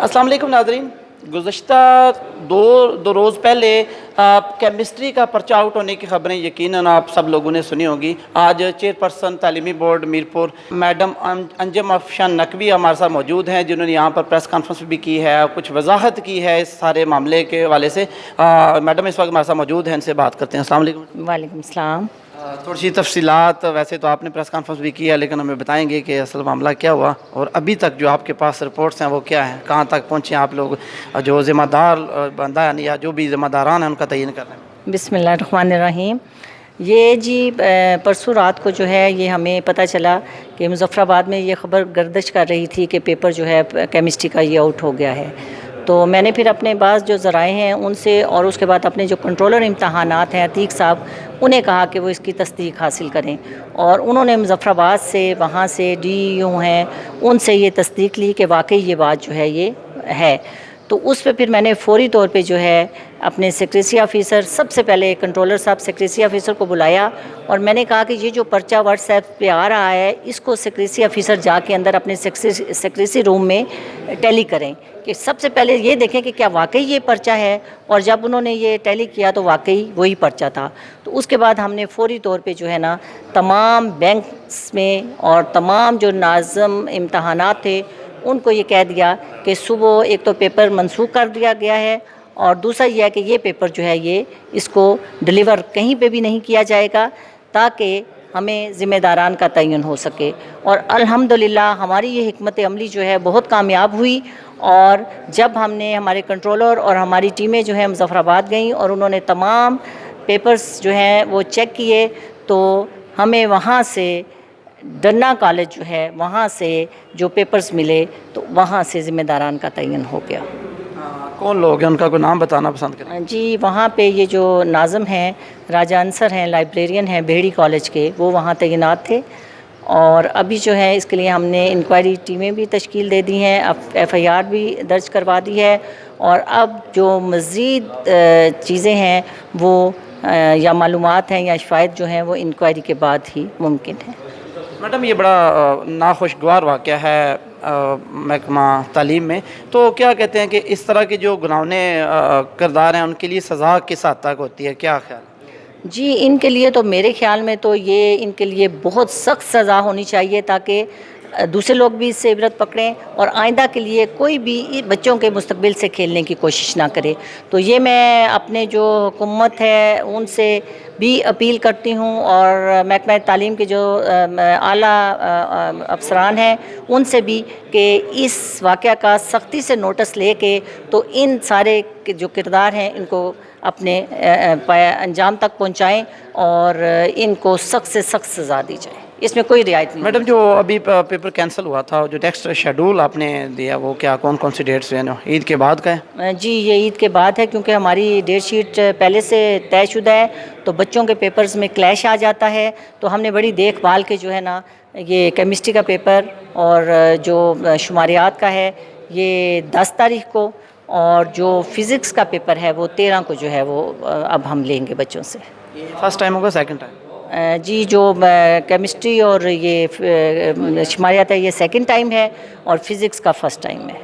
अस्सलाम वालेकुम नाज़रीन, गुज़श्ता दो रोज़ पहले केमिस्ट्री का पर्चा आउट होने की खबरें यकीनन आप सब लोगों ने सुनी होगी। आज चेयरपर्सन तालीमी बोर्ड मीरपुर मैडम अंजम अफशान नकवी हमारे साथ मौजूद हैं, जिन्होंने यहाँ पर प्रेस कॉन्फ्रेंस भी की है, कुछ वजाहत की है इस सारे मामले के हवाले से। मैडम इस वक्त हमारे साथ मौजूद हैं, इनसे बात करते हैं। अस्सलाम वालेकुम। वालेकुम सलाम। थोड़ी सी तफसीलात, वैसे तो आपने प्रेस कॉन्फ्रेंस भी की है, लेकिन हमें बताएंगे कि असल मामला क्या हुआ और अभी तक जो आपके पास रिपोर्ट्स हैं वो क्या हैं, कहाँ तक पहुँचे आप लोग, जो ज़िम्मेदार बंदा है या जो भी ज़िम्मेदारान हैं उनका तयन कर रहे हैं। बिस्मिल्लाहिर्रहमानिर्रहीम। ये जी परसों रात को जो है ये हमें पता चला कि मुज़फ़्फ़राबाद में ये ख़बर गर्दिश कर रही थी कि पेपर जो है केमिस्ट्री का ये आउट हो गया है। तो मैंने फिर अपने पास जो ज़राए हैं उनसे और उसके बाद अपने जो कंट्रोलर इम्तहानात हैं अतीक साहब, उन्हें कहा कि वो इसकी तस्दीक हासिल करें और उन्होंने मुज़फ़्फ़राबाद से वहाँ से DEO हैं उनसे ये तस्दीक ली कि वाकई ये बात जो है ये है। तो उस पे फिर मैंने फ़ौरी तौर पे जो है अपने सेक्रेटरी ऑफ़िसर, सबसे पहले कंट्रोलर साहब सेक्रेटरी ऑफ़िसर को बुलाया और मैंने कहा कि ये जो पर्चा व्हाट्सएप पे आ रहा है इसको सेक्रेटरी ऑफ़िसर जाके अंदर अपने सेक्रेटरी रूम में टैली करें कि सबसे पहले ये देखें कि क्या वाकई ये पर्चा है। और जब उन्होंने ये टैली किया तो वाकई वही पर्चा था। तो उसके बाद हमने फ़ौरी तौर पे जो है ना तमाम बैंक्स में और तमाम जो नाज़म इम्तहानात थे उनको ये कह दिया कि सुबह एक तो पेपर मनसूख कर दिया गया है और दूसरा ये है कि ये पेपर जो है ये इसको डिलीवर कहीं पे भी नहीं किया जाएगा ताकि हमें ज़िम्मेदारान का तयन हो सके। और अल्हम्दुलिल्लाह हमारी ये हिकमत अमली जो है बहुत कामयाब हुई और जब हमने हमारे कंट्रोलर और हमारी टीमें जो है मुज़फ़्फ़राबाद गईं और उन्होंने तमाम पेपर्स जो हैं वो चेक किए तो हमें वहाँ से डन्ना कॉलेज जो है वहाँ से जो पेपर्स मिले तो वहाँ से ज़िम्मेदारान का तयन हो गया। कौन लोग हैं, उनका कोई नाम बताना पसंद करें? जी, वहाँ पे ये जो नाज़म हैं, राजा अंसर हैं, लाइब्रेरियन हैं बेहड़ी कॉलेज के, वो वहाँ तैनात थे। और अभी जो है इसके लिए हमने इंक्वायरी टीमें भी तश्कील दे दी हैं, अब FIR भी दर्ज करवा दी है और अब जो मज़ीद चीज़ें हैं वो या मालूमात हैं या शिकायत जो हैं वो इंक्वायरी के बाद ही मुमकिन है। मैडम ये बड़ा नाखुशगवार वाक़या है महकमा तालीम में, तो क्या कहते हैं कि इस तरह के जो घिनौने किरदार हैं उनके लिए सज़ा किस हद तक होती है, क्या ख्याल? जी, इनके लिए तो मेरे ख़्याल में तो ये इनके लिए बहुत सख्त सज़ा होनी चाहिए ताकि दूसरे लोग भी इससे इबरत पकड़ें और आइंदा के लिए कोई भी बच्चों के मुस्तकबिल से खेलने की कोशिश ना करे। तो ये मैं अपने जो हुकूमत है उनसे भी अपील करती हूँ और महकमा तालीम के जो आला अफसरान हैं उनसे भी कि इस वाक़या का सख्ती से नोटिस लेके तो इन सारे जो किरदार हैं इनको अपने अंजाम तक पहुँचाएँ और इनको सख्त से सख्त सज़ा दी जाए, इसमें कोई रियायत नहीं। मैडम जो अभी पेपर कैंसिल हुआ था, जो टेक्स्ट शेड्यूल आपने दिया वो क्या कौन कौन सी डेट्स हैं, ईद के बाद का है? जी, ये ईद के बाद है क्योंकि हमारी डेट शीट पहले से तयशुदा है तो बच्चों के पेपर्स में क्लैश आ जाता है। तो हमने बड़ी देखभाल के जो है ना ये केमिस्ट्री का पेपर और जो शुमारियात का है ये 10 तारीख को और जो फ़िज़िक्स का पेपर है वो 13 को जो है वो अब हम लेंगे बच्चों से। फर्स्ट टाइम होगा, सेकंड टाइम? जी, जो केमिस्ट्री और ये शुमारियात है ये सेकंड टाइम है और फ़िज़िक्स का फ़र्स्ट टाइम है।